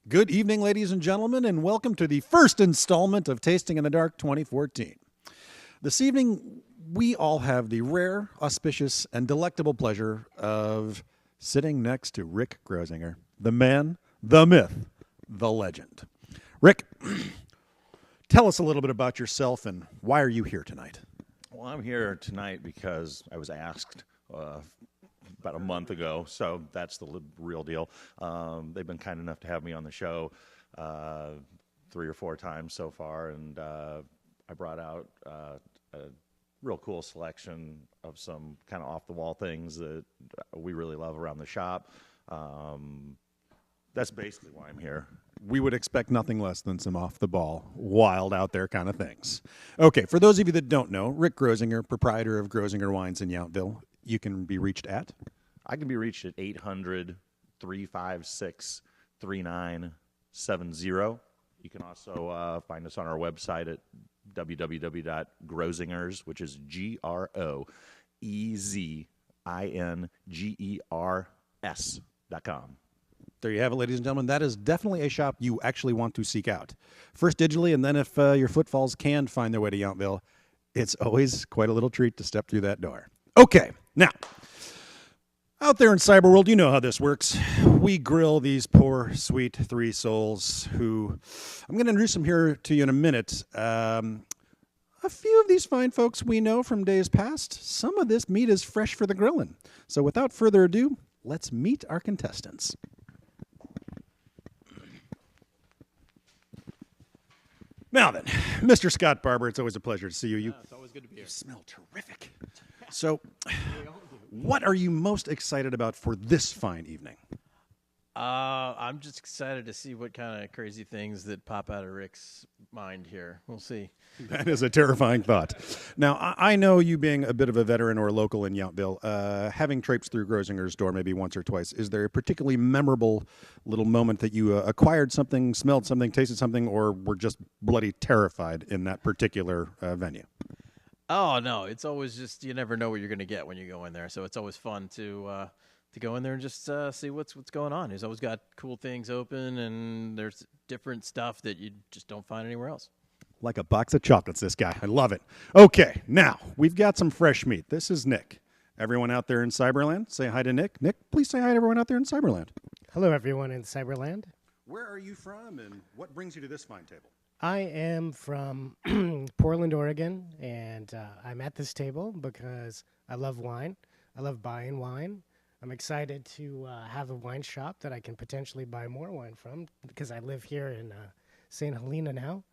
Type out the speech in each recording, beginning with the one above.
Good evening, ladies and gentlemen, and welcome to the first installment of Tasting in the Dark 2014. This evening, we all have the rare, auspicious, and delectable pleasure of sitting next to Rick Groezinger, the man, the myth, the legend. Rick, tell us a little bit about yourself and why are you here tonight? Well, I'm here tonight because I was asked about a month ago, so that's the real deal. They've been kind enough to have me on the show 3 or 4 times so far, and I brought out a real cool selection of some kind of off-the-wall things that we really love around the shop. That's basically why I'm here. We would expect nothing less than some off-the-ball, wild out there kind of things. Okay, for those of you that don't know, Rick Groezinger, proprietor of Groezinger Wines in Yountville, you can be reached at? I can be reached at 800-356-3970. You can also find us on our website at www.groezingers, which is GROEZINGERS.com. There you have it, ladies and gentlemen. That is definitely a shop you actually want to seek out. First digitally, and then if your footfalls can find their way to Yountville, it's always quite a little treat to step through that door. Okay, now, out there in cyber world, you know how this works. We grill these poor, sweet 3 souls who, I'm going to introduce them here to you in a minute. A few of these fine folks we know from days past. Some of this meat is fresh for the grilling. So without further ado, let's meet our contestants. Now then, Mr. Scott Barber, it's always a pleasure to see you. It's always good to be here. You smell terrific. So, what are you most excited about for this fine evening? I'm just excited to see what kind of crazy things that pop out of Rick's mind here. We'll see. That is a terrifying thought. Now, I know you being a bit of a veteran or local in Yountville, having traipsed through Groezinger's door maybe once or twice, is there a particularly memorable little moment that you acquired something, smelled something, tasted something, or were just bloody terrified in that particular venue? Oh, no. It's always just, you never know what you're going to get when you go in there. So it's always fun to go in there and just see what's going on. He's always got cool things open, and there's different stuff that you just don't find anywhere else. Like a box of chocolates, this guy. I love it. Okay, now, we've got some fresh meat. This is Nick. Everyone out there in Cyberland, say hi to Nick. Nick, please say hi to everyone out there in Cyberland. Hello, everyone in Cyberland. Where are you from, and what brings you to this fine table? I am from Portland, Oregon, and I'm at this table because I love wine. I love buying wine. I'm excited to have a wine shop that I can potentially buy more wine from because I live here in St. Helena now.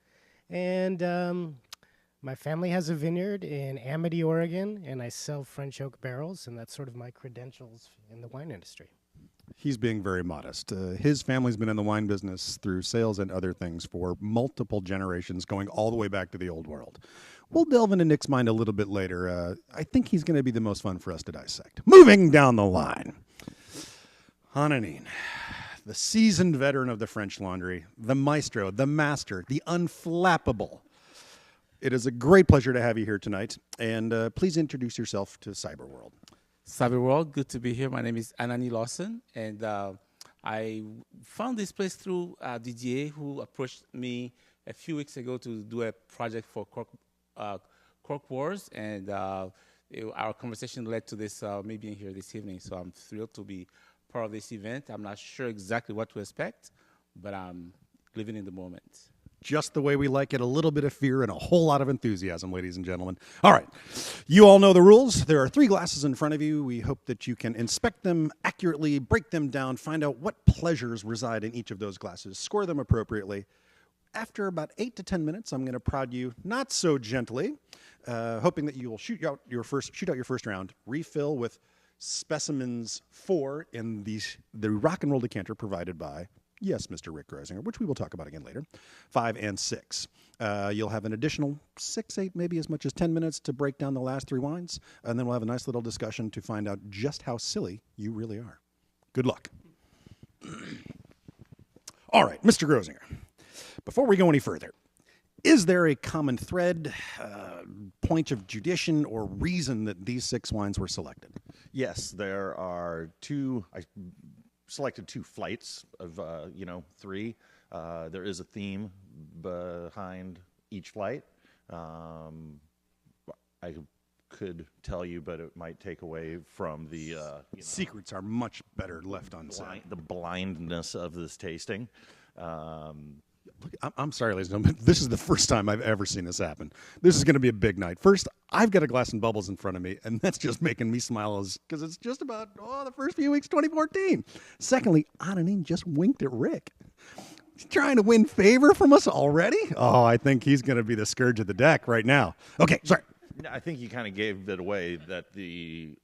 And my family has a vineyard in Amity, Oregon, and I sell French oak barrels, and that's sort of my credentials in the wine industry. He's being very modest. His family's been in the wine business through sales and other things for multiple generations, going all the way back to the old world. We'll delve into Nick's mind a little bit later. I think he's going to be the most fun for us to dissect. Moving down the line. Hananine, the seasoned veteran of the French Laundry, the maestro, the master, the unflappable. It is a great pleasure to have you here tonight, and please introduce yourself to Cyberworld. Cyberworld, good to be here. My name is Anani Lawson, and I found this place through Didier, who approached me a few weeks ago to do a project for Cork Wars, and our conversation led to this me being here this evening. So I'm thrilled to be part of this event. I'm not sure exactly what to expect, but I'm living in the moment. Just the way we like it, a little bit of fear and a whole lot of enthusiasm, ladies and gentlemen. All right, you all know the rules. There are 3 glasses in front of you. We hope that you can inspect them accurately, break them down, find out what pleasures reside in each of those glasses, score them appropriately. After about 8 to 10 minutes, I'm going to prod you not so gently, hoping that you will shoot out your first round, refill with specimens 4 in the rock and roll decanter provided by, yes, Mr. Rick Groezinger, which we will talk about again later, 5 and 6. You'll have an additional 6, 8, maybe as much as 10 minutes to break down the last 3 wines, and then we'll have a nice little discussion to find out just how silly you really are. Good luck. All right, Mr. Groezinger, before we go any further, is there a common thread, point of judition, or reason that these 6 wines were selected? Yes, there are 2 selected 2 flights of 3. There is a theme behind each flight. I could tell you, but it might take away from the Secrets are much better left unsaid. the blindness of this tasting. I'm sorry, ladies and gentlemen. This is the first time I've ever seen this happen. This is going to be a big night. First, I've got a glass and bubbles in front of me, and that's just making me smile because it's just about the first few weeks 2014. Secondly, Ananin just winked at Rick. He's trying to win favor from us already? Oh, I think he's going to be the scourge of the deck right now. Okay, sorry. I think you kind of gave it away that you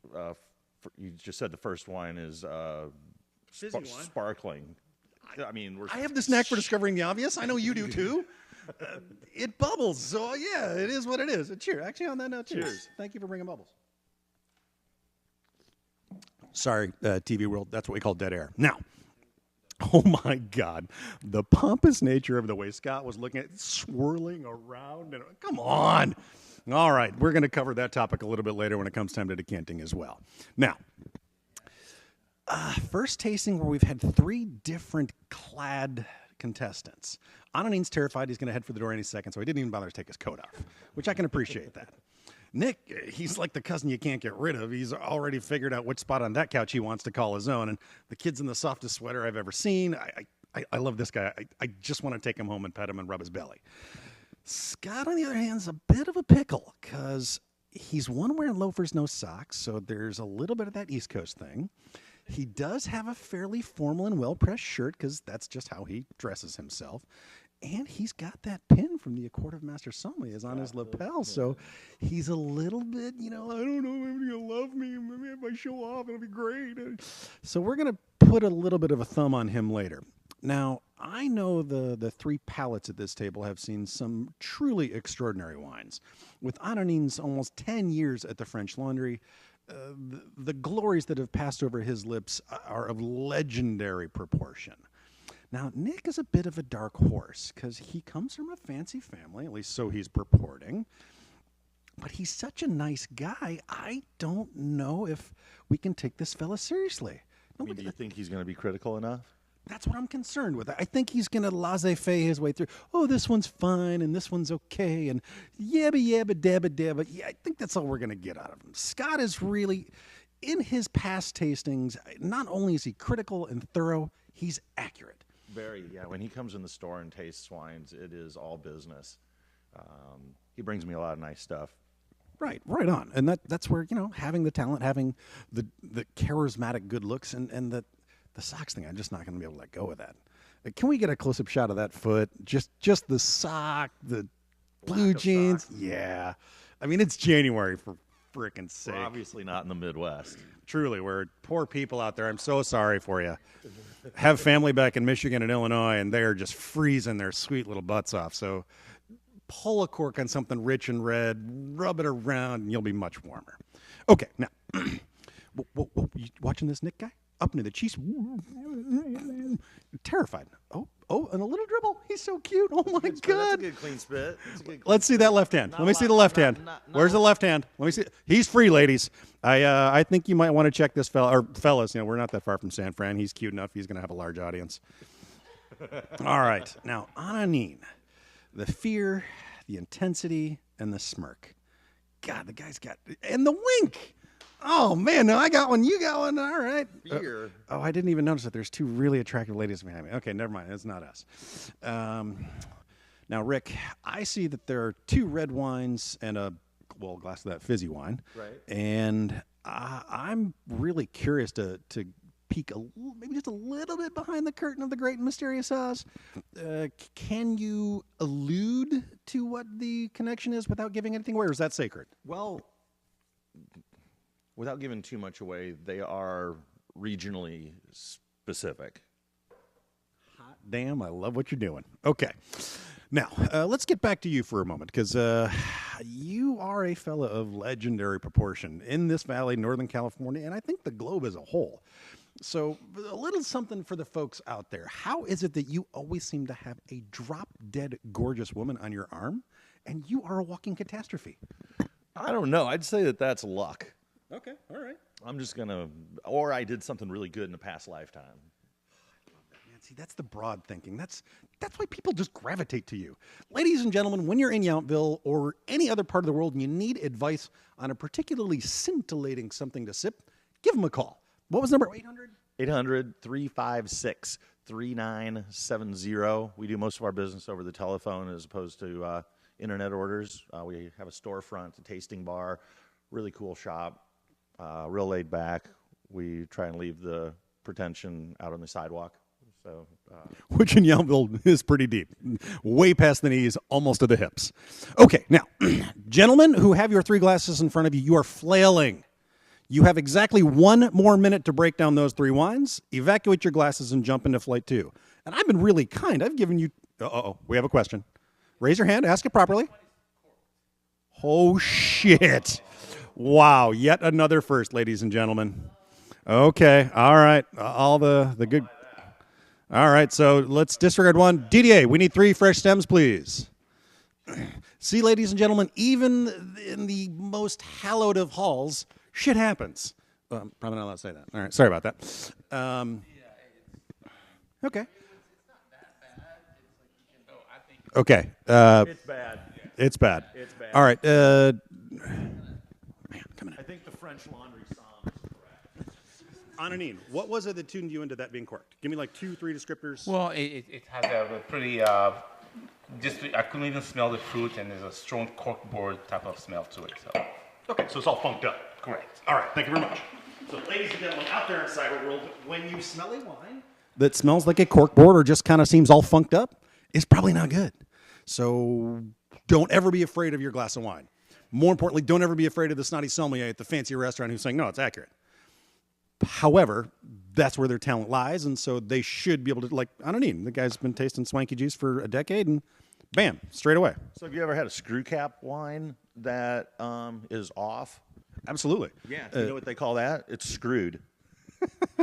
just said the first wine is sparkling. I mean, I have this knack for discovering the obvious. I know you do too. It bubbles, so yeah, it is what it is. Cheers. Actually, on that note, cheers. Thank you for bringing bubbles. Sorry, TV world. That's what we call dead air. Now, oh my God, the pompous nature of the way Scott was looking at it, swirling around. And, come on. All right, we're going to cover that topic a little bit later when it comes time to decanting as well. Now, first tasting where we've had 3 different clad contestants. Ananin's terrified he's going to head for the door any second, so he didn't even bother to take his coat off, which I can appreciate that. Nick, he's like the cousin you can't get rid of. He's already figured out which spot on that couch he wants to call his own, and the kid's in the softest sweater I've ever seen. I love this guy. I just want to take him home and pet him and rub his belly. Scott, on the other hand, is a bit of a pickle because he's one wearing loafers, no socks, so there's a little bit of that East Coast thing. He does have a fairly formal and well-pressed shirt because that's just how he dresses himself. And he's got that pin from the Accord of Master Sommeliers on his lapel, so he's a little bit, I don't know if everybody's going to love me. Maybe if I show off, it'll be great. So we're going to put a little bit of a thumb on him later. Now, I know the 3 palates at this table have seen some truly extraordinary wines. With Ananin's almost 10 years at the French Laundry, the glories that have passed over his lips are of legendary proportion. Now, Nick is a bit of a dark horse because he comes from a fancy family, at least so he's purporting. But he's such a nice guy, I don't know if we can take this fella seriously. I mean, do you think he's going to be critical enough? That's what I'm concerned with. I think he's going to laissez-faire his way through. Oh, this one's fine, and this one's okay, and yabba, yabba, dabba, dabba. Yeah, I think that's all we're going to get out of him. Scott is really, in his past tastings, not only is he critical and thorough, he's accurate. Very, yeah. When he comes in the store and tastes wines, it is all business. He brings me a lot of nice stuff. Right on. And that's where, having the talent, having the charismatic good looks, and the socks thing, I'm just not going to be able to let go of that. Can we get a close-up shot of that foot? Just the sock, the blue jeans. Socks. Yeah. I mean, it's January, for frickin' sake. We're obviously not in the Midwest. Truly, we're poor people out there. I'm so sorry for you. Have family back in Michigan and Illinois, and they're just freezing their sweet little butts off. So pull a cork on something rich and red, rub it around, and you'll be much warmer. Okay, now, whoa, you watching this Nick guy? Up into the cheeks, terrified. Oh, and a little dribble. He's so cute. Oh my God! That's a good clean spit. Let's see that left hand. Let me see the left hand. Where's the left hand? Let me see. He's free, ladies. I think you might want to check this fella, or fellas. We're not that far from San Fran. He's cute enough. He's going to have a large audience. All right, now Ananin, the fear, the intensity, and the smirk. God, the guy's got, and the wink. Oh, man, no, I got one. You got one. All right. Beer. I didn't even notice that there's 2 really attractive ladies behind me. Okay, never mind. It's not us. Now, Rick, I see that there are 2 red wines and a glass of that fizzy wine. Right. And I'm really curious to peek maybe just a little bit behind the curtain of the great and mysterious Oz. Can you allude to what the connection is without giving anything away, or is that sacred? Well, without giving too much away, they are regionally specific. Hot damn, I love what you're doing. Okay. Now, let's get back to you for a moment, because you are a fella of legendary proportion in this valley, Northern California, and I think the globe as a whole. So a little something for the folks out there. How is it that you always seem to have a drop-dead gorgeous woman on your arm, and you are a walking catastrophe? I don't know. I'd say that that's luck. Okay, all right. I'm just going to, or I did something really good in a past lifetime. See, that's the broad thinking. That's why people just gravitate to you. Ladies and gentlemen, when you're in Yountville or any other part of the world and you need advice on a particularly scintillating something to sip, give them a call. What was number 800? 800-356-3970. We do most of our business over the telephone as opposed to internet orders. We have a storefront, a tasting bar, really cool shop, real laid back. We try and leave the pretension out on the sidewalk. So, which in Yountville is pretty deep, way past the knees, almost to the hips. Okay, now, gentlemen who have your 3 glasses in front of you, you are flailing. You have exactly 1 more minute to break down those 3 wines, evacuate your glasses, and jump into flight 2. And I've been really kind. I've given you... we have a question. Raise your hand. Ask it properly. Oh, shit. Wow, yet another first, ladies and gentlemen. Okay, all right. All the good... All right, so let's disregard 1. Didier, we need 3 fresh stems, please. See, ladies and gentlemen, even in the most hallowed of halls, shit happens. Probably not allowed to say that. All right, sorry about that. Okay. Okay. it's bad. It's bad. It's bad. All right. Man, come in. I think the French Laundry Psalm is correct. Ananine, what was it that tuned you into that being corked? Give me like 2, 3 descriptors. Well, it has a pretty, I couldn't even smell the fruit, and there's a strong corkboard type of smell to it. So. Okay, so it's all funked up. Correct. All right, thank you very much. So, ladies and gentlemen, out there in cyber world, when you smell a wine that smells like a corkboard or just kind of seems all funked up, it's probably not good. So, don't ever be afraid of your glass of wine. More importantly, don't ever be afraid of the snotty sommelier at the fancy restaurant who's saying, no, it's accurate. However, that's where their talent lies, and so they should be able to, like Ananine, the guy's been tasting swanky juice for a decade, and bam, straight away. So have you ever had a screw cap wine that is off? Absolutely. Yeah. You know what they call that? It's screwed,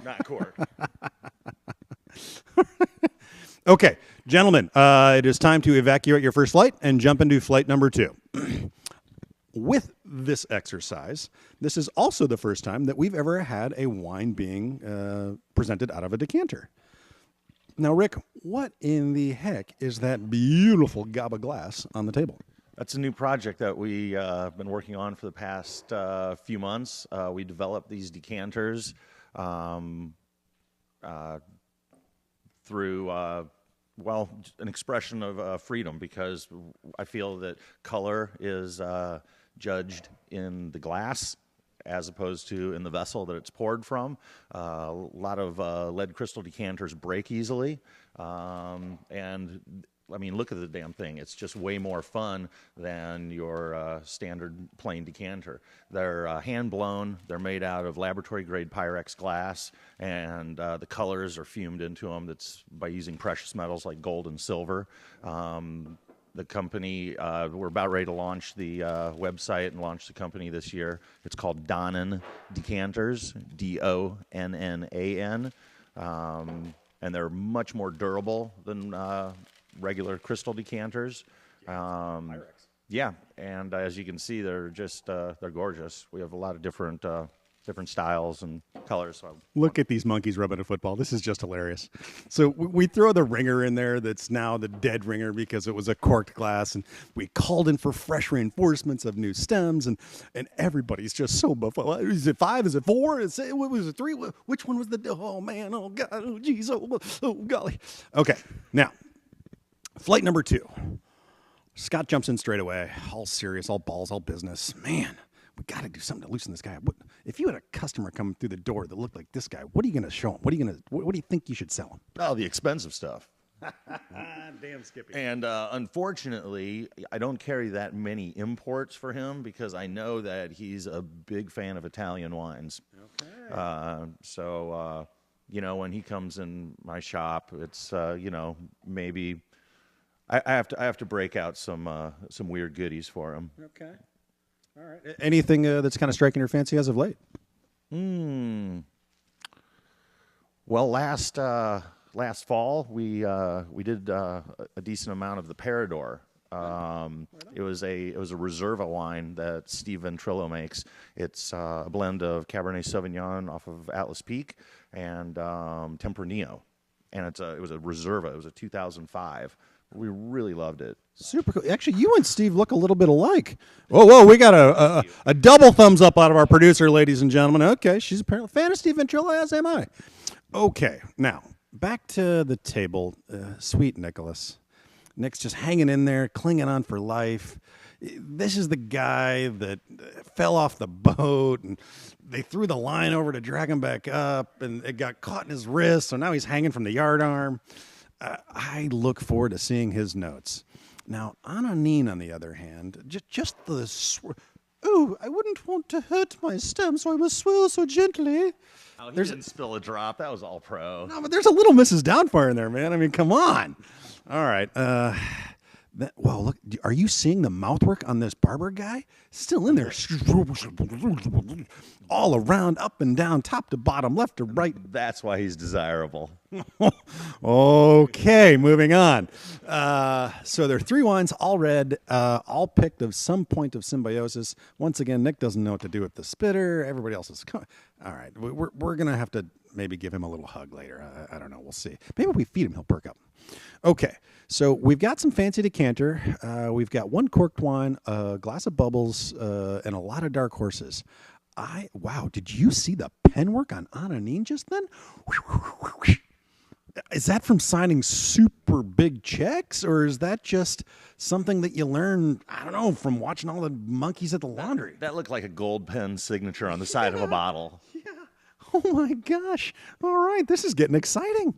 not corked. Okay, gentlemen, it is time to evacuate your first flight and jump into flight number 2. With this exercise, this is also the first time that we've ever had a wine being presented out of a decanter. Now, Rick, what in the heck is that beautiful gob of glass on the table? That's a new project that we have been working on for the past few months. We developed these decanters through, an expression of freedom, because I feel that color is judged in the glass as opposed to in the vessel that it's poured from. A lot of lead crystal decanters break easily, and I mean, look at the damn thing. It's just way more fun than your standard plain decanter. They're hand-blown. They're made out of laboratory-grade Pyrex glass, and the colors are fumed into them. That's by using precious metals like gold and silver. The company, we're about ready to launch the website and launch the company this year. It's called Donnan Decanters, Donnan. And they're much more durable than regular crystal decanters. Yeah, and as you can see, they're just they're gorgeous. We have a lot of different styles and colors. So look at these monkeys rubbing a football. This is just hilarious. So we throw the ringer in there that's now the dead ringer because it was a corked glass, and we called in for fresh reinforcements of new stems, and everybody's just so befuddled. Is it 5? Is it 4? What was it 3? Which one was the? Oh man! Oh god! Oh geez! Oh golly! Okay, now flight number 2. Scott jumps in straight away, all serious, all balls, all business. Man, we got to do something to loosen this guy up. If you had a customer come through the door that looked like this guy, what are you going to show him? What do you think you should sell him? Oh, the expensive stuff. Damn, Skippy. And unfortunately, I don't carry that many imports for him because I know that he's a big fan of Italian wines. Okay. So when he comes in my shop, it's maybe I have to break out some weird goodies for him. Okay. All right. Anything that's kind of striking your fancy as of late? Well, last fall we did a decent amount of the Parador. It was a Reserva wine that Steve Ventrilo makes. It's a blend of Cabernet Sauvignon off of Atlas Peak and Tempranillo. and it was a Reserva. It was a 2005. We really loved it. Super cool. Actually, you and Steve look a little bit alike. Whoa, we got a double thumbs up out of our producer, ladies and gentlemen. Okay, she's apparently a fan of Steve Ventrilla, as am I. Okay, now, back to the table. Sweet Nicholas. Nick's just hanging in there, clinging on for life. This is the guy that fell off the boat, and they threw the line over to drag him back up, and it got caught in his wrist, so now he's hanging from the yardarm. I look forward to seeing his notes. Now, Ananin, on the other hand, just the oh, I wouldn't want to hurt my stem, so I must swirl so gently. Oh, he didn't spill a drop. That was all pro. No, but there's a little Mrs. Downfire in there, man. I mean, come on. All right. Well, look, are you seeing the mouthwork on this barber guy? Still in there. All around, up and down, top to bottom, left to right. That's why he's desirable. Okay, moving on. So there are 3 wines, all red, all picked of some point of symbiosis. Once again, Nick doesn't know what to do with the spitter. Everybody else is all right. We're going to have to maybe give him a little hug later. I don't know. We'll see. Maybe if we feed him, he'll perk up. Okay, so we've got some fancy decanter. We've got 1 corked wine, a glass of bubbles, and a lot of dark horses. Wow, did you see the pen work on Ananin just then? Is that from signing super big checks, or is that just something that you learn, I don't know, from watching all the monkeys at the laundry? That looked like a gold pen signature on the side of a bottle. Yeah. Oh, my gosh. All right, this is getting exciting.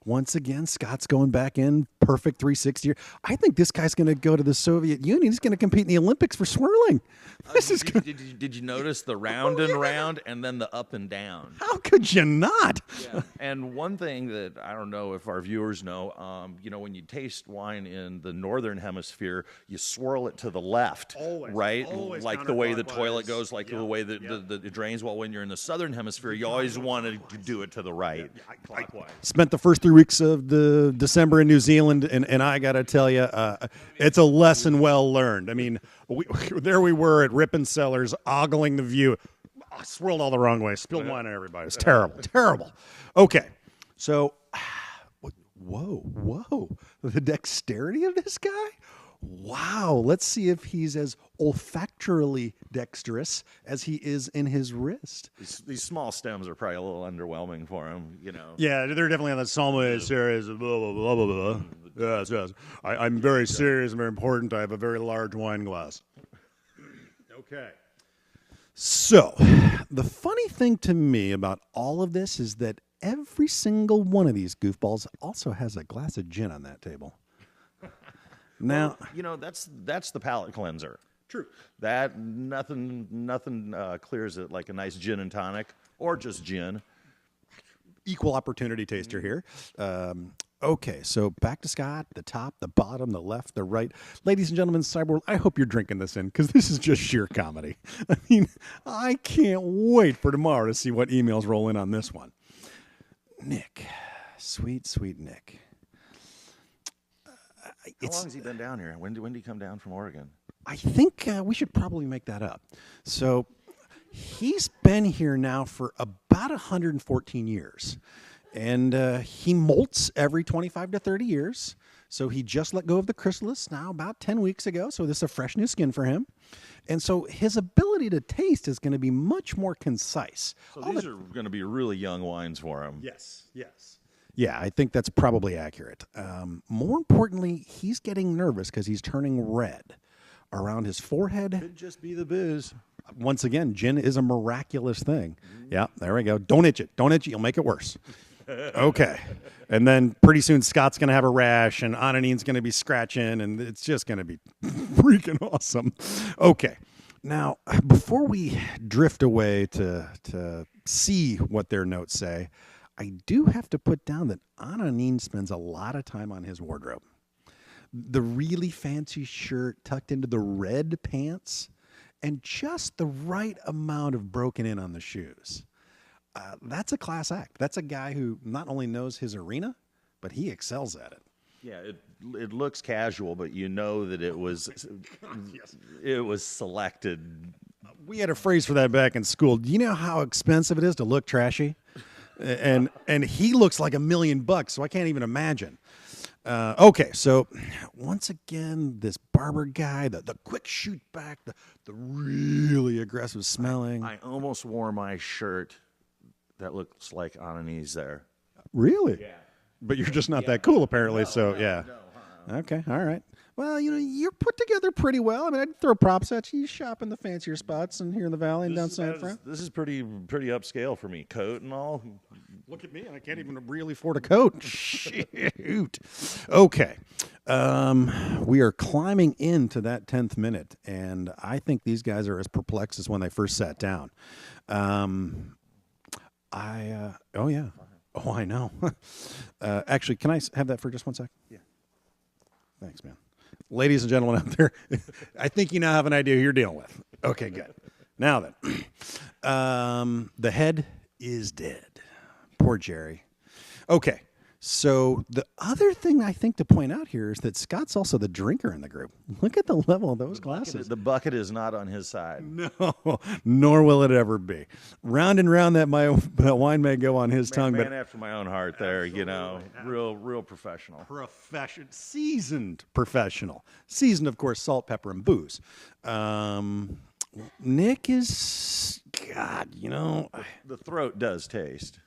Once again, Scott's going back in, perfect 360. I think this guy's going to go to the Soviet Union. He's going to compete in the Olympics for swirling. Did you notice the round and round and then the up and down? How could you not? Yeah. And one thing that I don't know if our viewers know, when you taste wine in the northern hemisphere, you swirl it to the left, right? Always like the way the counterclockwise. toilet goes, like the way that it drains. Well, when you're in the southern hemisphere, you always want to do it to the right. Clockwise. Spent the first 3 weeks of the December in New Zealand, and I got to tell you, it's a lesson well learned. I mean, there we were at Ripon Cellars, ogling the view. I swirled all the wrong way, spilled wine on everybody. It's terrible, terrible. Okay, so, whoa. The dexterity of this guy? Wow, let's see if he's as olfactorily dexterous as he is in his wrist. These small stems are probably a little underwhelming for him, Yeah, they're definitely on the Salmo series. Blah, blah, blah, blah, blah. Yes. I'm very serious and very important. I have a very large wine glass. Okay. So, the funny thing to me about all of this is that every single one of these goofballs also has a glass of gin on that table. Now, that's the palate cleanser. True. That nothing clears it like a nice gin and tonic or just gin. Equal opportunity taster here. Okay, so back to Scott, the top, the bottom, the left, the right. Ladies and gentlemen, Cyborg, I hope you're drinking this in because this is just sheer comedy. I mean, I can't wait for tomorrow to see what emails roll in on this one. Nick, sweet Nick. How long has he been down here? When did he come down from Oregon? I think we should probably make that up. So he's been here now for about 114 years. And he molts every 25 to 30 years. So he just let go of the chrysalis now about 10 weeks ago. So this is a fresh new skin for him. And so his ability to taste is going to be much more concise. So these are going to be really young wines for him. Yes. Yeah, I think that's probably accurate. More importantly, he's getting nervous because he's turning red around his forehead. Could just be the booze. Once again, gin is a miraculous thing. Yeah, there we go. Don't itch it. You'll make it worse. Okay. And then pretty soon Scott's going to have a rash and Ananin's going to be scratching and it's just going to be freaking awesome. Okay. Now, before we drift away to see what their notes say, I do have to put down that Ananin spends a lot of time on his wardrobe. The really fancy shirt tucked into the red pants and just the right amount of broken in on the shoes. That's a class act. That's a guy who not only knows his arena, but he excels at it. Yeah, it looks casual, but you know that it was selected. We had a phrase for that back in school. Do you know how expensive it is to look trashy? and he looks like $1,000,000, so I can't even imagine. Okay, so once again, this barber guy, the quick shoot back, the really aggressive smelling. I almost wore my shirt that looks like Anani's there. Really? Yeah. But you're just not that cool, apparently. Yeah. Okay. All right. Well, you're put together pretty well. I mean, I'd throw props at you. You shop in the fancier spots and here in the valley and down San Fran. This is pretty upscale for me. Coat and all. Look at me, and I can't even really afford a coat. Shoot. Okay. We are climbing into that 10th minute, and I think these guys are as perplexed as when they first sat down. Oh, yeah. Oh, I know. Actually, can I have that for just one sec? Yeah. Thanks, man. Ladies and gentlemen out there, I think you now have an idea who you're dealing with. Okay, good. Now then, the head is dead. Poor Jerry. Okay, so the other thing I think to point out here is that Scott's also the drinker in the group. Look at the level of those glasses. The bucket is not on his side. No, nor will it ever be. Round and round that wine may go on his tongue. Man but after my own heart there, real professional. Seasoned professional. Seasoned, of course, salt, pepper, and booze. Nick is, God, The throat does taste.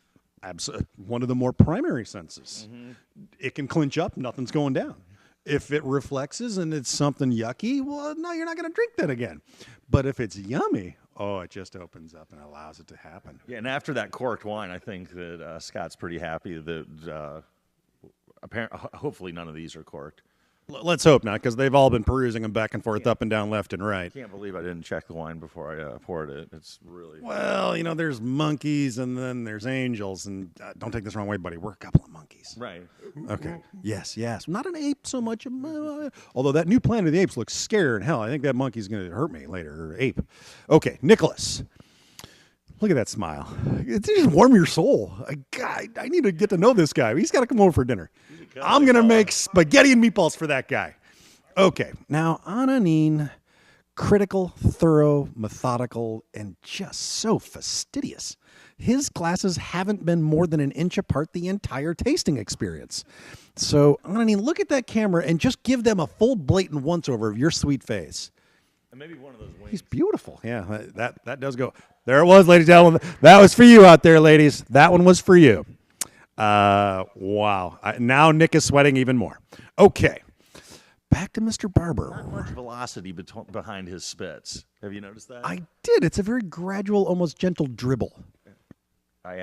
One of the more primary senses. Mm-hmm. It can clinch up, nothing's going down. If it reflexes and it's something yucky, well, no, you're not going to drink that again. But if it's yummy, it just opens up and allows it to happen. Yeah, and after that corked wine, I think that Scott's pretty happy that hopefully none of these are corked. Let's hope not, because they've all been perusing them back and forth, up and down, left and right. I can't believe I didn't check the wine before I poured it. It's really... Well, there's monkeys and then there's angels, and don't take this the wrong way, buddy. We're a couple of monkeys. Right. Okay. Yes. Not an ape so much. Although that new Planet of the Apes looks scary in hell. I think that monkey's going to hurt me later, or ape. Okay, Nicholas. Look at that smile. It just warm your soul. I need to get to know this guy. He's got to come over for dinner. I'm going to make spaghetti and meatballs for that guy. Okay. Now, Ananin, critical, thorough, methodical, and just so fastidious. His glasses haven't been more than an inch apart the entire tasting experience. So, Ananin, look at that camera and just give them a full blatant once-over of your sweet face. And maybe one of those wings. He's beautiful. Yeah, that does go. There it was, ladies and gentlemen. That was for you out there, ladies. That one was for you. Wow. Now Nick is sweating even more. Okay. Back to Mr. Barber. Not much velocity behind his spits. Have you noticed that? I did. It's a very gradual, almost gentle dribble. When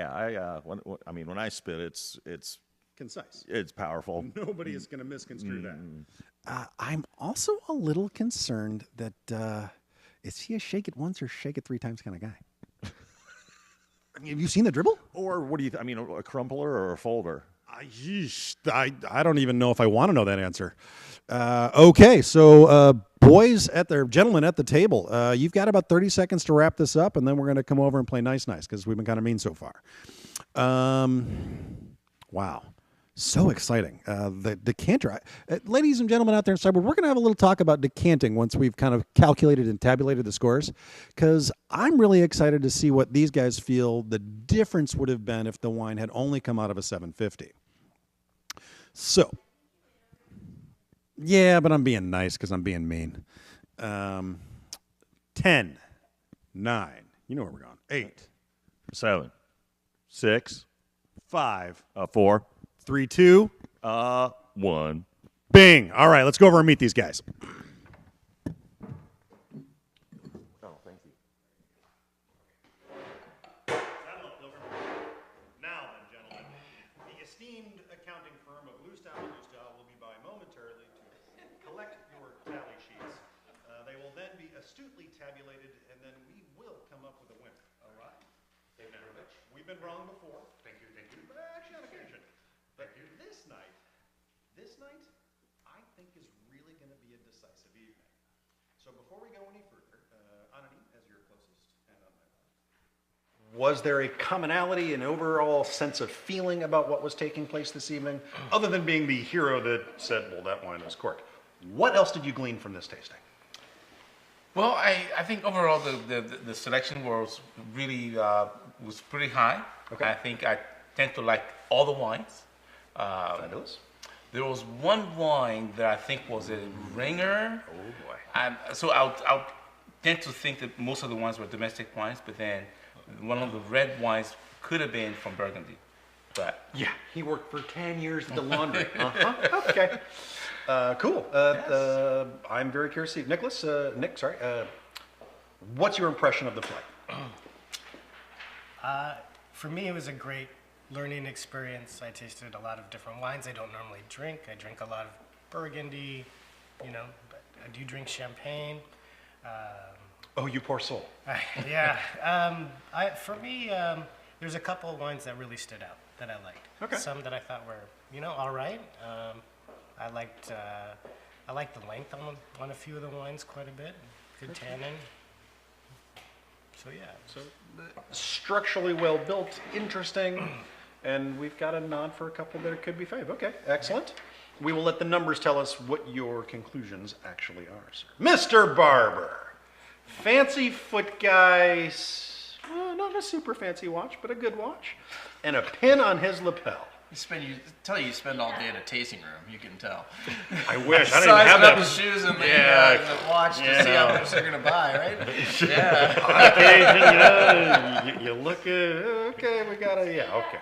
I spit, it's concise. It's powerful. Nobody is going to misconstrue that. I'm also a little concerned that is he a shake it once or shake it 3 times kind of guy? Have you seen the dribble? Or what do you? A crumpler or a folder? I don't even know if I want to know that answer. Okay, so gentlemen at the table, you've got about 30 seconds to wrap this up, and then we're going to come over and play nice because we've been kind of mean so far. Wow. So exciting. The decanter. Ladies and gentlemen out there in Cyber, we're going to have a little talk about decanting once we've kind of calculated and tabulated the scores, because I'm really excited to see what these guys feel the difference would have been if the wine had only come out of a 750. So, yeah, but I'm being nice because I'm being mean. 10, 9, you know where we're going. 8, 7, 6, 5, 4, 3, 2, 1. Bing. All right, let's go over and meet these guys. Oh, thank you. Now then, gentlemen, the esteemed accounting firm of Lustau & Lustau will be by momentarily to collect your tally sheets. They will then be astutely tabulated, and then we will come up with a winner. All right? Thank you very much. We've been wrong before. Thank you. Actually, on occasion. But this night, I think is really going to be a decisive evening. So before we go any further, Anani, as your closest and on my left, was there a commonality, an overall sense of feeling about what was taking place this evening, other than being the hero that said, well, that wine was corked? What else did you glean from this tasting? Well, I think overall the selection was really was pretty high. Okay. I think I tend to like all the wines. Fabulous. There was one wine that I think was a ringer. Oh boy. So I'll tend to think that most of the wines were domestic wines, but then one of the red wines could have been from Burgundy. But Yeah, he worked for 10 years at the laundry. Okay. Cool. I'm very curious to see. Nick, sorry. What's your impression of the flight? For me, it was a great learning experience. I tasted a lot of different wines I don't normally drink. I drink a lot of Burgundy, but I do drink champagne. Oh, you poor soul. Yeah. For me, there's a couple of wines that really stood out that I liked. Okay. Some that I thought were, all right. I liked the length on a few of the wines quite a bit. Good tannin. So yeah. So structurally well built, interesting, and we've got a nod for a couple that could be fave. Okay, excellent. We will let the numbers tell us what your conclusions actually are, sir. Mr. Barber, fancy foot guy, not a super fancy watch, but a good watch, and a pin on his lapel. You spend all day in a tasting room. You can tell. I wish. I don't even have Sizing up that. his shoes and the watch to Yeah. see how much they're gonna buy, right? Yeah. On occasion, you look at, okay, we got to, okay.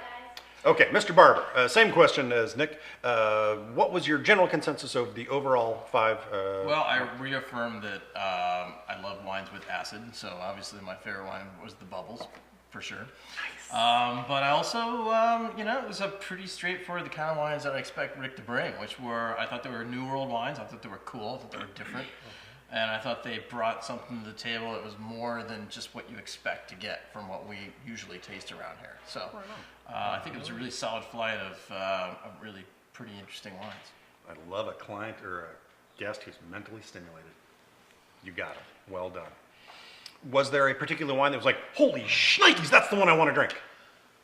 Okay, Mr. Barber, same question as Nick. What was your general consensus of the overall 5? Well, I reaffirmed that I love wines with acid, so obviously my favorite wine was the Bubbles, for sure. But I also, it was a pretty straightforward, the kind of wines that I expect Rick to bring, which were, I thought they were New World wines, I thought they were cool, I thought they were different, and I thought they brought something to the table that was more than just what you expect to get from what we usually taste around here. So I think it was a really solid flight of really pretty interesting wines. I love a client or a guest who's mentally stimulated. You got it. Well done. Was there a particular wine that was like, holy shnikes, that's the one I want to drink?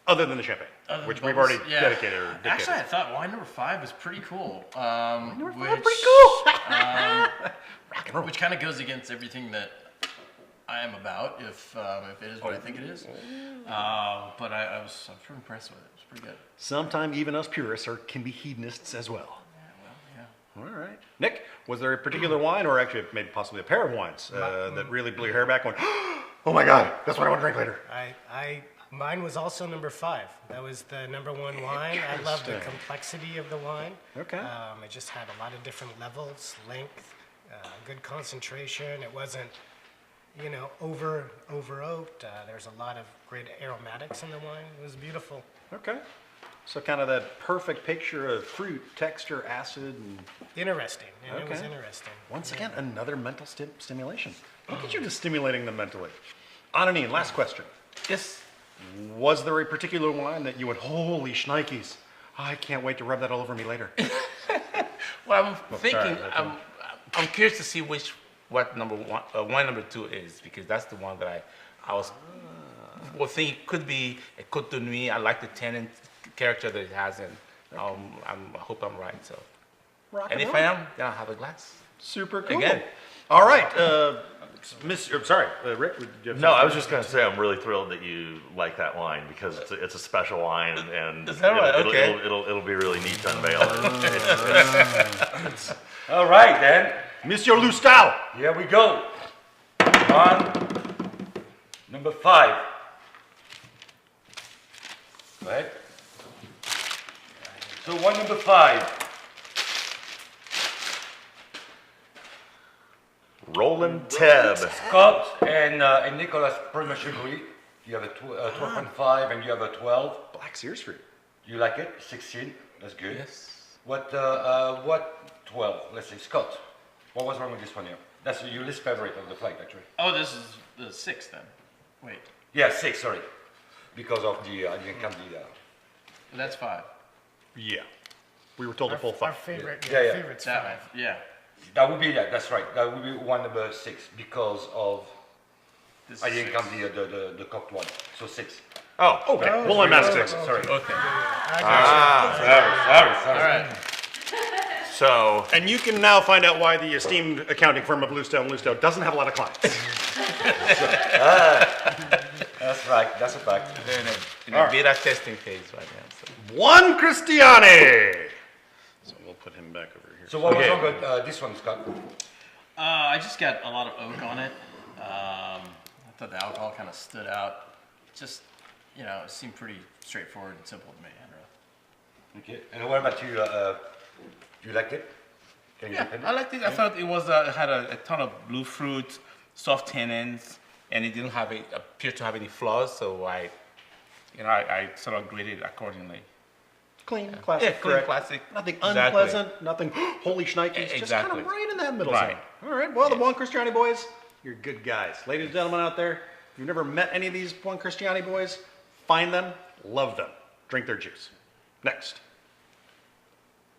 Other than the champagne, which we've already dedicated or dictated. Actually, I thought wine number 5 was pretty cool. Number 5 which, pretty cool. Rock and roll. which kind of goes against everything that I am about, if it is what I think it is. But I was pretty impressed with it. It was pretty good. Sometimes even us purists can be hedonists as well. All right. Nick, was there a particular wine, or actually maybe possibly a pair of wines that really blew your hair back going, oh my God, that's what I want to drink later? Mine was also number 5. That was the number 1 wine. I love the complexity of the wine. Okay. It just had a lot of different levels, length, good concentration. It wasn't, over oaked. There's a lot of great aromatics in the wine. It was beautiful. Okay. So kind of that perfect picture of fruit, texture, acid, and Interesting. And it was Okay. interesting. once again, another mental stimulation. Look at you just stimulating them mentally. Ananine, last question. yes, Was there a particular wine that you would, holy shnikes, I can't wait to rub that all over me later? well, I'm thinking, sorry, I'm curious to see what number 1, wine number 2 is, because that's the one that I was thinking could be a Côte de Nuit. I like the tannin character that it has, and I hope I'm right. So, Rock and if roll. I am, then I'll have a glass. Super cool. Again. All right. Rick. Would you have No, I something? was just going to say I'm really thrilled that you like that wine because it's a special wine and Is that right? Okay. it'll be really neat to unveil. All right, then. Monsieur Lustal. Here we go. On number 5. Right? So one number 5. Roland Tebb. Scott and Nicolas Premacherie. You have a 12.5 and you have a 12. Black Sears fruit. You like it? 16. That's good. Yes. What 12? Let's say Scott. What was wrong with this one here? That's your least favorite of the flight, actually. Oh, this is the 6th then. Wait, Yeah, 6. Sorry, because of the I didn't count the. that's 5. Yeah. We were told a full Our 5. favorite, Yeah, yeah. favorite's That 5. one, yeah. That would be that's right. That would be one number 6 because of This I is didn't 6. count the cocked one. So 6. Oh, okay. Well, I'm at 6. Sorry. Okay. All right. So And you can now find out why the esteemed accounting firm of Lustow & Lustow doesn't have a lot of clients. That's Right, that's a fact. They're in a beta testing phase right now. So. Juan Cristiani. So we'll put him back over here. So what was wrong with this one, Scott? I just got a lot of oak on it. I thought the alcohol kind of stood out. Just, you know, it seemed pretty straightforward and simple to me, Andrew. Okay. And what about you? You liked it? Can you Yeah, defend it? I liked it. I thought it was it had a ton of blue fruit, soft tannins, and it didn't have appear to have any flaws. So I sort of graded it accordingly. Clean, classic, Yeah, clean, correct. classic. Nothing Exactly. unpleasant, nothing holy shnikes, just kind Exactly. of right in that middle Right. zone. All right, well, the Juan Cristiani boys, you're good guys. Ladies and gentlemen out there, if you've never met any of these Juan Cristiani boys, find them, love them, drink their juice. Next.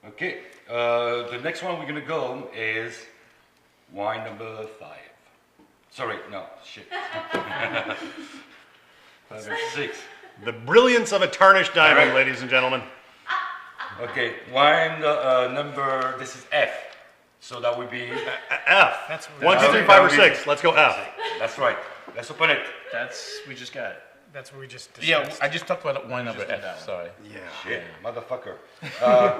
Okay. The next one we're gonna go is wine number 5. Sorry, no, shit. 5 and 6. The brilliance of a tarnished diamond, ladies and gentlemen. Okay, wine number, this is F. So that would be, F. That's 1, 2, 3, 5, or 6. Let's go F. that's right. Let's open it. We just got it. That's what we just Yeah, discussed. I just talked about wine number Just did that F. one. Sorry. Yeah. Shit, motherfucker.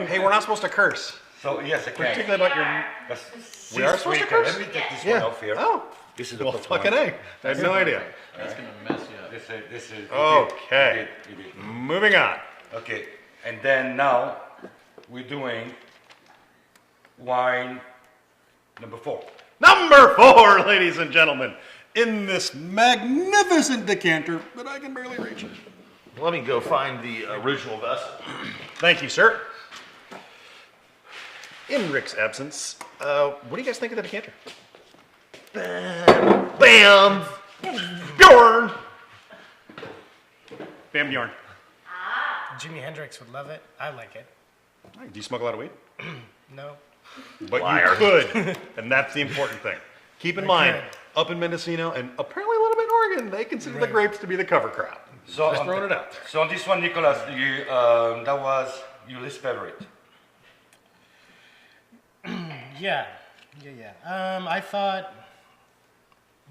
Hey, we're not supposed to curse. So yes, I can. Particularly about your... That's We are supposed to sweet. curse? Let me take this Yeah. one off here. Oh. This is the Well, first fucking one. A. I had no idea. That's going to mess you up. This is. Okay. It did. Moving on. Okay, and then now we're doing wine number 4. Number 4, ladies and gentlemen, in this magnificent decanter that I can barely reach. Let me go find the original vessel. Thank you, sir. In Rick's absence, what do you guys think of the decanter? Bam! Bjorn! Bam Bjorn. Jimi Hendrix would love it. I like it. Do you smoke a lot of weed? No. But Liar. you could, and that's the important thing. Keep in mind, up in Mendocino and apparently a little bit in Oregon, they consider the grapes to be the cover crop. So Just on throwing it out. So on this one, Nicolas, you that was your least favorite. Yeah. I thought.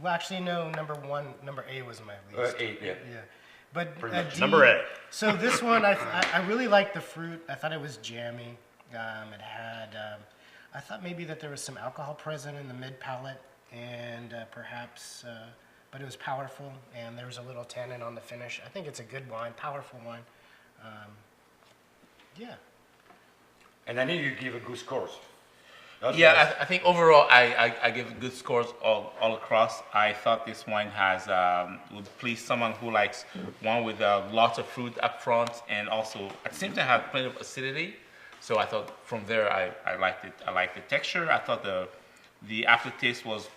Well, actually, no. Number A was my least. 8, yeah. Yeah, but D, Number A. So this one, I really liked the fruit. I thought it was jammy. It had. I thought maybe that there was some alcohol present in the mid palate, and perhaps, but it was powerful, and there was a little tannin on the finish. I think it's a good wine, powerful wine. Yeah. And I need you to give a good scores. Yeah, I think overall I give good scores all across. I thought this wine has would please someone who likes one with lots of fruit up front and also at the same time have plenty of acidity. So I thought from there I liked it. I liked the texture. I thought the aftertaste was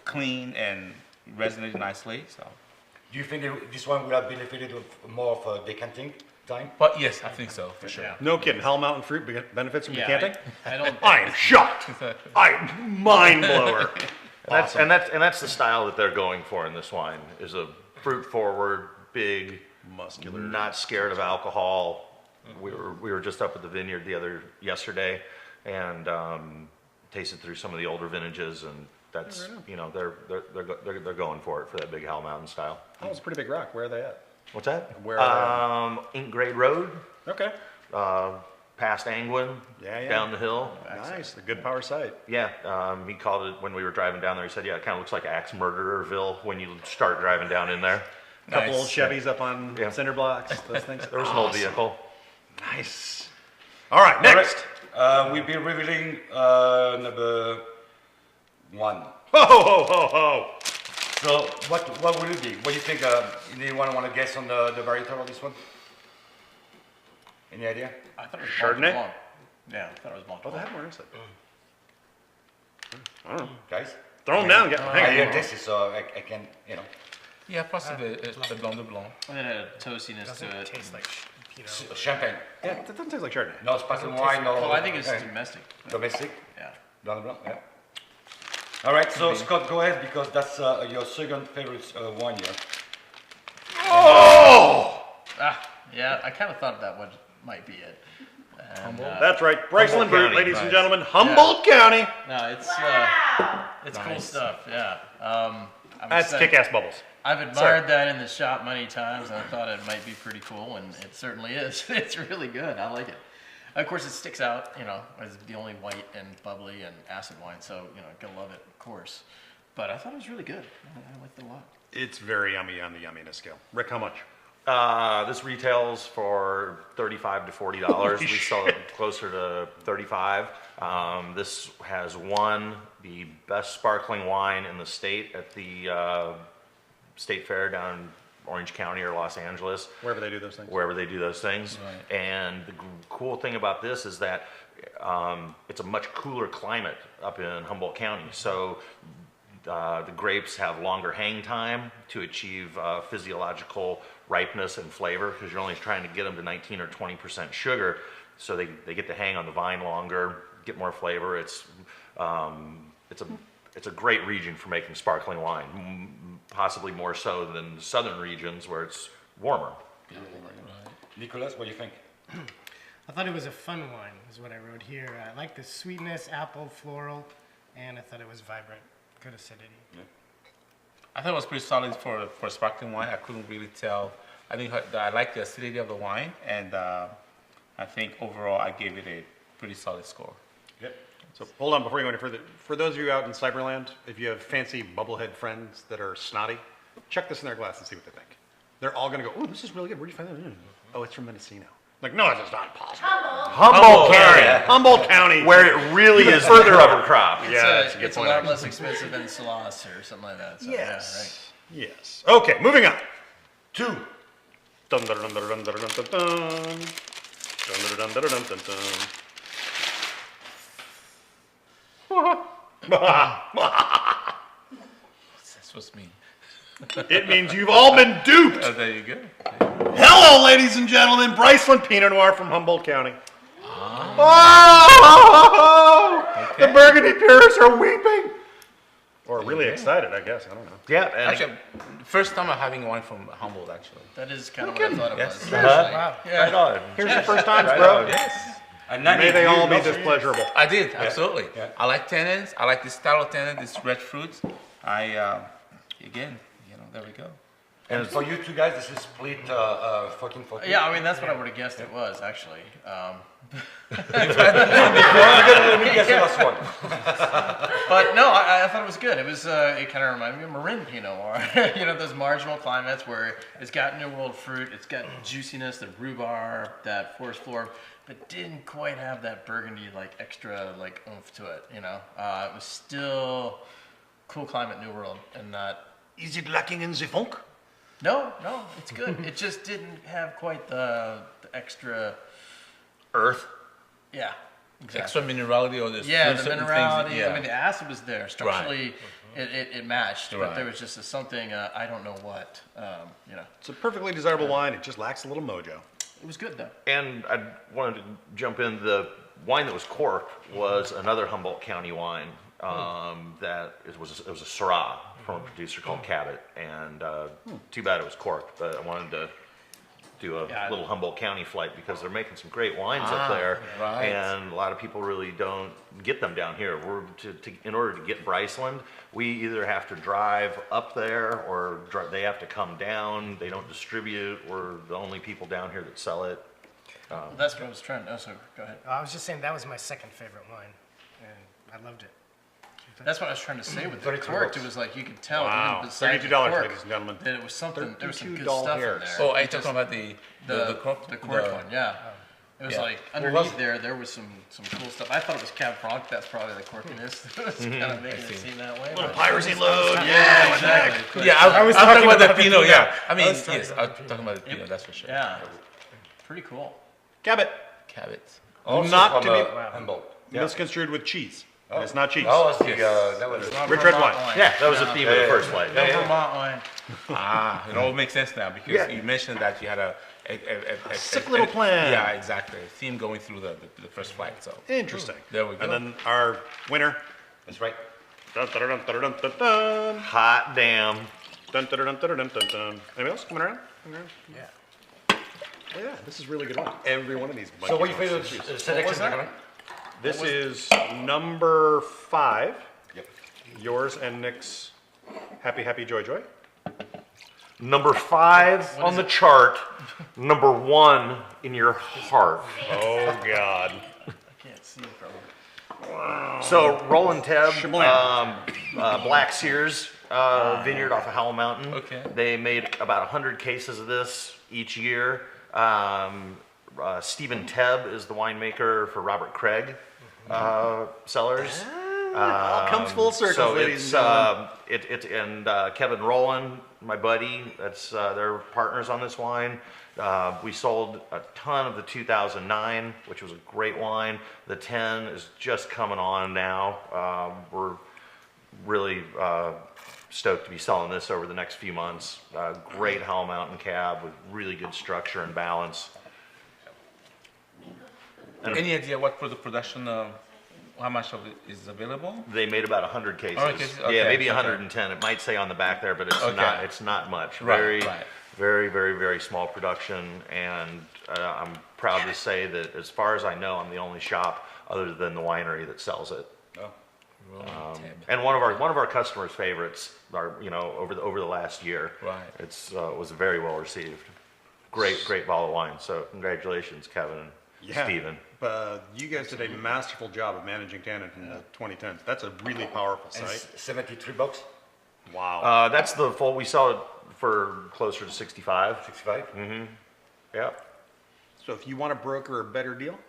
clean and resonated nicely. So, Do you think this one would have benefited of more of a decanting time? but yes, I think so for sure. Yeah. No kidding. Hell Mountain fruit benefits from Yeah, decanting? I don't. I am shocked. Mind blower. And that's the style that they're going for in this wine is a fruit forward, big, Muscular. not scared of alcohol. We were just up at the vineyard yesterday, and tasted through some of the older vintages, and that's they're going for it for that big Hell Mountain style. Oh, it's a pretty big rock. Where are they at? What's that? Where are Ink Grade Road, Okay. past Angwin, Yeah. down the hill. Nice. A good power site. Yeah, he called it when we were driving down there. He said, "Yeah, it kind of looks like Axe Murdererville when you start driving down in there." Couple Nice. old Chevys up on Yeah. cinder blocks. Those things. There was an old vehicle. Nice. All right, next. We'll be revealing number 1. Ho, ho, ho, ho. So what will it be? What do you think? Anyone want to guess on the varietal of this one? Any idea? I thought it was Chardonnay? Blanc. Yeah, I thought it was Blanc. Oh, they had more inside. I don't know. Guys? Throw them down. I Hang didn't on. taste it, so I can, Yeah, possibly a Blanc de Blanc. And then a toastiness Doesn't to it. taste like champagne. Yeah, that doesn't taste like Chardonnay. No sparkling wine, no. Well, I think it's okay. domestic. Domestic, Yeah. blanc, blanc, yeah. All right, so Scott, go ahead because that's your second favorite wine here. Yeah, I kind of thought that one might be it. And, That's right. Bryceland Brute, County, ladies and right. gentlemen. Humboldt County. no, it's cool stuff. Yeah. I'm That's excited. kick-ass bubbles. I've admired that in the shop many times, and I thought it might be pretty cool, and it certainly is. It's really good. I like it. Of course, it sticks out, as the only white and bubbly and acid wine, so, gotta love it, of course. But I thought it was really good. I liked it a lot. It's very yummy on the yumminess scale. Rick, how much? This retails for $35 to $40. We sell it closer to $35. This has won the best sparkling wine in the state at the State Fair down in Orange County or Los Angeles. Wherever they do those things. Wherever they do those things. Right. And the cool thing about this is that it's a much cooler climate up in Humboldt County. So the grapes have longer hang time to achieve physiological ripeness and flavor, because you're only trying to get them to 19 or 20% sugar, so they get to hang on the vine longer, get more flavor. It's a great region for making sparkling wine, possibly more so than the southern regions where it's warmer. Nicolas, what do you think? I thought it was a fun wine, is what I wrote here. I like the sweetness, apple, floral, and I thought it was vibrant. Good acidity. Yeah. I thought it was pretty solid for sparkling wine. I couldn't really tell. I think I like the acidity of the wine, and I think overall I gave it a pretty solid score. Yep. So hold on before you go any further. For those of you out in Cyberland, if you have fancy bubblehead friends that are snotty, check this in their glass and see what they think. They're all going to go, "Oh, this is really good. Where'd you find that?" "Oh, it's from Mendocino." Like, no, it's not possible. Humboldt County, Humboldt County, where it really is further overcrop. It's a lot less expensive than Salas or something like that. So, Yes. Yeah, right. Yes. Okay, moving on. 2. Dun, dun, dun, dun, dun, dun, dun, dun, dun. Dun, dun, dun, dun, dun, dun. What's that supposed to mean? It means you've all been duped. Oh, there you go. Hello, ladies and gentlemen. Bryceland Pinot Noir from Humboldt County. Oh, the Burgundy peers are weeping. Or really excited, I guess. I don't know. Yeah, and Actually, first time I'm having wine from Humboldt, actually. That is kind of what I thought it was. Wow. right on. Here's your first times, bro. Yes. And May they all be this pleasurable. I did, absolutely. Yeah. I like tannins. I like this style of tannin, this red fruit. Again, there we go. And for you two guys, this is split 14-14. Yeah, I mean, that's what I would have guessed it was, actually. Let me guess the last one. But no, I thought it was good. It was, it kind of reminded me of Marin Pinot Noir. Those marginal climates where it's got New World fruit, it's got juiciness, the rhubarb, that forest floor, but didn't quite have that Burgundy, extra, oomph to it, It was still cool climate New World and not... Is it lacking in the funk? No, it's good. It just didn't have quite the extra... Earth. Yeah, exactly. Extra minerality or this. Yeah, the certain minerality. Things, yeah. I mean, the acid was there. Structurally, it matched, but Right. there was just something, I don't know what, It's a perfectly desirable wine. It just lacks a little mojo. It was good, though. And I wanted to jump in. The wine that was corked was another Humboldt County wine. That it was a Syrah from a producer called Cabot, and too bad it was corked. But I wanted to do a little Humboldt County flight because they're making some great wines up there, right. and a lot of people really don't get them down here. In order to get Bryceland, we either have to drive up there or they have to come down. They don't distribute. We're the only people down here that sell it. Well, that's what I was trying to... Oh, so go ahead. I was just saying that was my second favorite wine, and I loved it. That's what I was trying to say with the 32 corked. bucks. It was like you could tell, Wow. even besides the $32, cork, ladies and gentlemen. that it was something. There was some good $32 stuff in hairs. there. Oh, are you It just- talking about the cork? the corked one? Yeah. It was Yeah. like underneath there was some cool stuff. I thought it was Cab Franc. That's probably the corkiness. It was kind of making it seem that way. Little but- piracy load. Yeah, exactly. Yeah, I was talking about the Pinot. Yeah, I mean, was talking yes, I'm talking about the Pinot. That's for sure. Yeah. Pretty cool. Cabot. Cabot. Also Not from, to be Humboldt. misconstrued with cheese. And it's not cheese. Oh, that was Not Rich red Vermont wine. Yeah, that was the theme of the first flight. No Vermont wine. It all makes sense now because you mentioned that you had a sick little plan. Yeah, exactly. A theme going through the first flight. So Interesting. there we go. And then our winner. That's right. Dun, dun, dun, dun, dun, dun, dun. Hot damn. Dun, dun, dun, dun, dun, dun, dun. Anybody else coming around? Yeah. Oh, yeah, this is really good wine. Every one of these. So what do you monkey feel wines. of selection, Nicolas? This is number 5. Yep. Yours and Nick's Happy Happy Joy Joy. Number 5 on the chart. Number 1 in your heart. Oh, God. Can't see from. So Roland Tebb, Black Sears vineyard off of Howell Mountain. Okay. They made about 100 cases of this each year. Stephen Tebb is the winemaker for Robert Craig Cellars. All comes full circle, So ladies and Kevin Rowland, my buddy, that's they're partners on this wine. We sold a ton of the 2009, which was a great wine. The 10 is just coming on now. We're really stoked to be selling this over the next few months. Great Howell Mountain cab with really good structure and balance. Any idea what for the production? How much of it is available? They made about 100 cases. 100 cases? Okay, Yeah, maybe okay. 110. It might say on the back there, but it's Okay. not. It's not much. Right, Very, very small production, and I'm proud to say that, as far as I know, I'm the only shop other than the winery that sells it. And one of our customers' favorites, over the last year. Right. It's was very well received. Great bottle of wine. So congratulations, Kevin and Stephen. You guys did a masterful job of managing tannin in the 2010s. That's a really powerful And site. $73. Wow. That's the full. We sell it for closer to 65. 65? Yeah. So if you want a broker a better deal,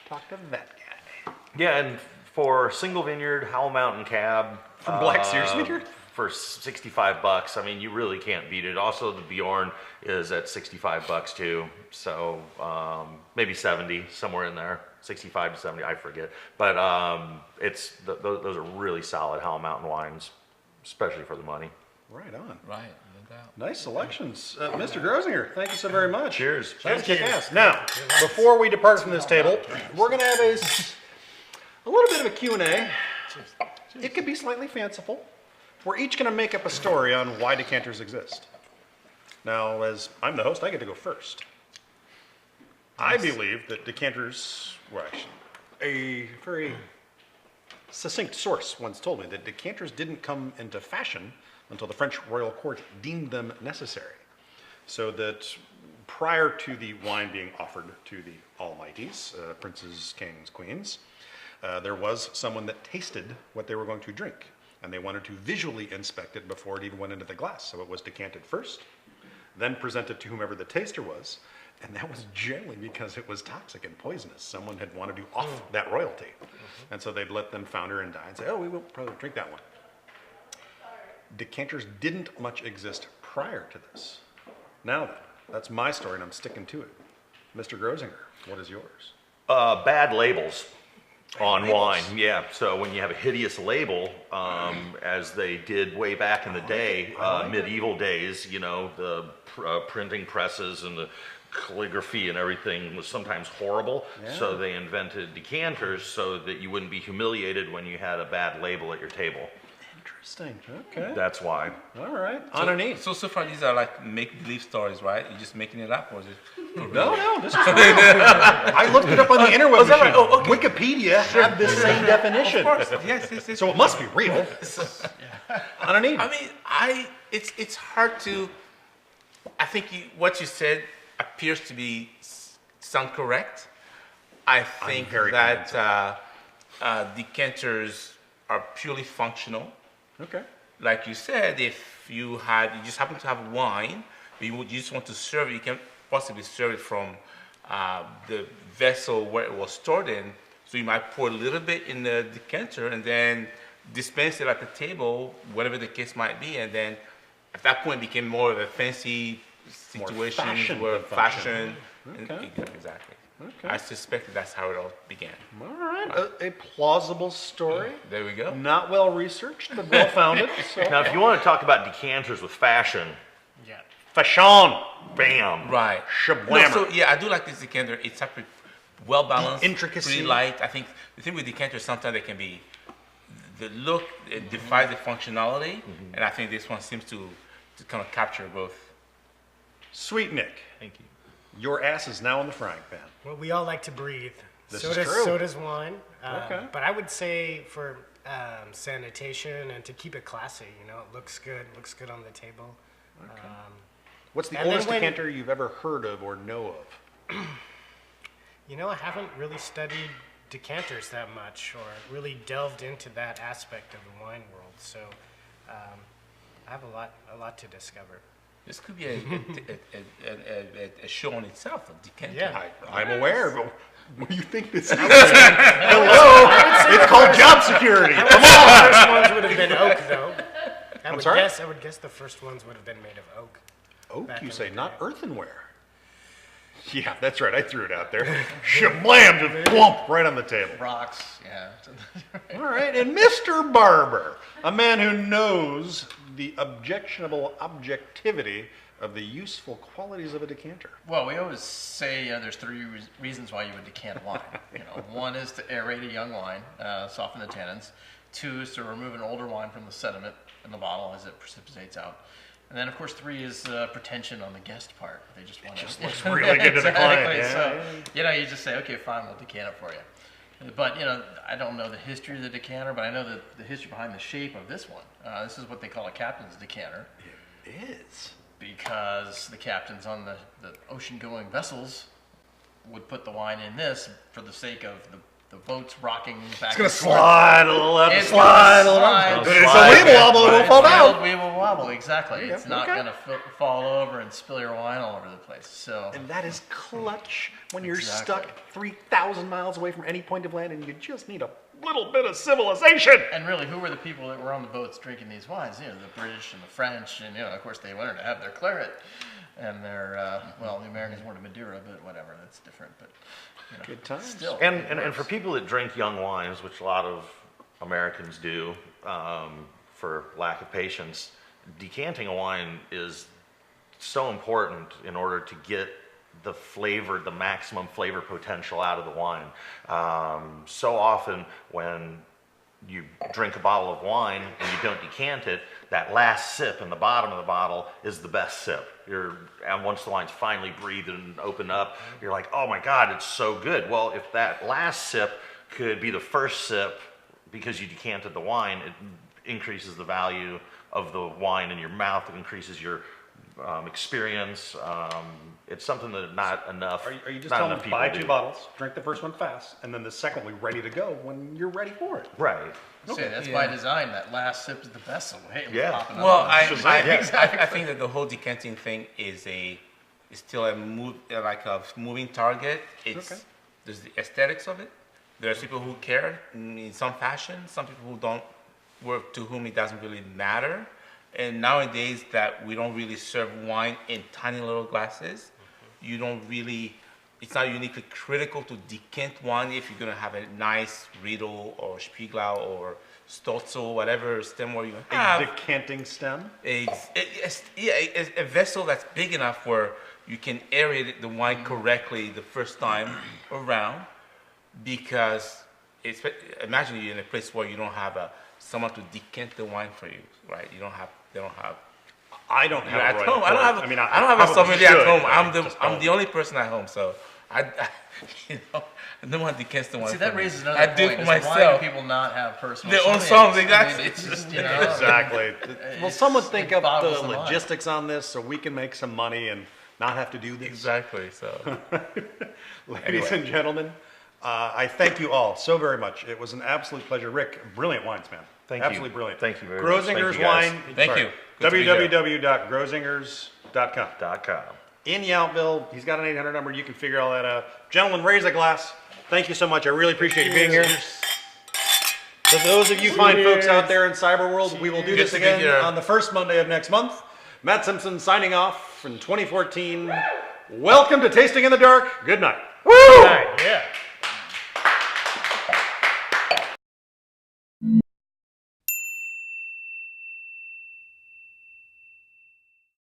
talk to that guy. Yeah, and for single vineyard Howell Mountain cab From Black Sears Vineyard? for $65. I mean, you really can't beat it. Also, the Bjorn is at $65 too. So maybe 70, somewhere in there, 65 to 70, I forget. But those are really solid Howell Mountain wines, especially for the money. Right on. Right, no doubt. Nice selections. Mr. Grozinger, thank you so very much. Cheers. That was kick-ass. Now, before we depart from this table, we're going to have a little bit of a Q&A. It could be slightly fanciful. We're each going to make up a story on why decanters exist. Now, as I'm the host, I get to go first. I believe that decanters were actually a very succinct source once told me that decanters didn't come into fashion until the French royal court deemed them necessary. So that prior to the wine being offered to the almighties, princes, kings, queens, there was someone that tasted what they were going to drink, and they wanted to visually inspect it before it even went into the glass. So it was decanted first, then presented to whomever the taster was, and that was generally because it was toxic and poisonous. Someone had wanted to off that royalty, and so they'd let them founder and die and say, oh, we won't probably drink that one. Decanters didn't much exist prior to this. Now then, that's my story, and I'm sticking to it. Mr. Grozinger, what is yours? Bad labels on wine, yeah. So when you have a hideous label, as they did way back in the day, medieval days, the printing presses and the calligraphy and everything was sometimes horrible. Yeah. So they invented decanters so that you wouldn't be humiliated when you had a bad label at your table. Interesting. Okay. That's why. All right. On a knee. So far these are like make-believe stories, right? You're just making it up, or is it? For real? No, this is real. I looked it up on the interweb machine. Oh, okay. Wikipedia had the same definition. Of course. Yes. So it must be real. On a knee. I mean, it's hard to. I think what you said appears to be sound correct. I think very that decanters are purely functional. Okay. Like you said, if you just happen to have wine, but you just want to serve it, you can possibly serve it from the vessel where it was stored in. So you might pour a little bit in the decanter and then dispense it at the table, whatever the case might be, and then at that point it became more of a fancy situation fashion where than fashion. Okay. Exactly. Okay. I suspect that's how it all began. All right. A plausible story. There we go. Not well researched, but well founded. So. Now, if you want to talk about decanters with fashion, Yeah. Fashion. bam. Right. Shablammer. So yeah, I do like this decanter. It's actually well balanced, The intricacy. pretty light. I think the thing with decanters sometimes they can be the look it defies the functionality, and I think this one seems to kind of capture both. Sweet Nick, Thank you. your ass is now in the frying pan. Well, we all like to breathe. This so is does, true. So does wine. Okay. But I would say for sanitation and to keep it classy, it looks good on the table. What's the And then oldest when- decanter you've ever heard of or know of? You know, I haven't really studied decanters that much or really delved into that aspect of the wine world. So I have a lot to discover. This could be a show on itself, a decanter. Yeah. I'm aware, but what do you think this is? Hello, it's called job security. Come on. The first ones would have been oak, though. I'm sorry? I would guess the first ones would have been made of oak. Oak, Back you in say, the not day. earthenware. Yeah, that's right. I threw it out there. Shablam, just plump right on the table. Rocks, yeah. All right, and Mr. Barber, a man who knows the objectionable objectivity of the useful qualities of a decanter. Well, we always say there's three reasons why you would decant wine. One is to aerate a young wine, soften the tannins. Two is to remove an older wine from the sediment in the bottle as it precipitates out. And then, of course, three is pretension on the guest part. They just want to. Just looks really good to the client. Yeah, So, yeah. you just say, okay, fine, we'll decant it for you. But, I don't know the history of the decanter, but I know the history behind the shape of this one. This is what they call a captain's decanter. It is. Because the captains on the ocean-going vessels would put the wine in this for the sake of the boats rocking back. It's going to slide a little left, It's slide a gonna little slide. right. It's a weeble wobble, it won't fall down. We will wobble, exactly. Okay, It's not okay. going to fall over and spill your wine all over the place. So And that is clutch when you're Exactly. stuck 3,000 miles away from any point of land and you just need a little bit of civilization. And really, who were the people that were on the boats drinking these wines? The British and the French, and of course, they learned to have their claret and their the Americans wanted Madeira, but whatever, that's different. But Good times. still, And for people that drink young wines, which a lot of Americans do, for lack of patience, decanting a wine is so important in order to get the flavor, the maximum flavor potential out of the wine. So often when you drink a bottle of wine and you don't decant it, that last sip in the bottom of the bottle is the best sip. And once the wine's finally breathed and opened up, you're like, oh my God, it's so good. Well, if that last sip could be the first sip because you decanted the wine, it increases the value of the wine in your mouth, it increases your experience. It's something that not enough. Are you just not telling enough them people buy do. 2 bottles, drink the first one fast, and then the second one ready to go when you're ready for it? Right. say that's by design. That last sip is the best. So hey, Yeah. popping up Well, on I it. think that the whole decanting thing is still a moving target. There's the aesthetics of it. There's people who care in some fashion. Some people who don't, to whom it doesn't really matter. And nowadays that we don't really serve wine in tiny little glasses, you don't really. It's not uniquely critical to decant wine if you're gonna have a nice Riedel or Spiegel or Stotzel, whatever stemware you have. A decanting stem? A vessel that's big enough where you can aerate the wine correctly the first time around, because imagine you're in a place where you don't have someone to decant the wine for you, right? They don't have. I don't have At a home, right I don't have. I mean, I don't have a probably sommelier at should, home. but I just I'm don't. the only person at home, so I no one decants the wine. See, that for me. raises another I point. do for is why do myself. people not have personal Their own sommeliers? songs, I mean, exactly. it's just, Exactly. Will someone think up boggles the the mind. logistics on this so we can make some money and not have to do this? Exactly. So Ladies and gentlemen, I thank you all so very much. It was an absolute pleasure. Rick, brilliant wines, man. Thank you. Absolutely brilliant. Thank you very much. Thank Grozinger's you, guys. Wine. Thank sorry, you. Good to be here. www.grozingers.com. .com. In Yountville, he's got an 800 number. You can figure all that out. Gentlemen, raise a glass. Thank you so much. I really appreciate you being here. To those of you fine folks out there in cyber world, we will do Good this to be again here. on the first Monday of next month. Matt Simpson signing off in 2014. Welcome to Tasting in the Dark. Good night. Right, yeah.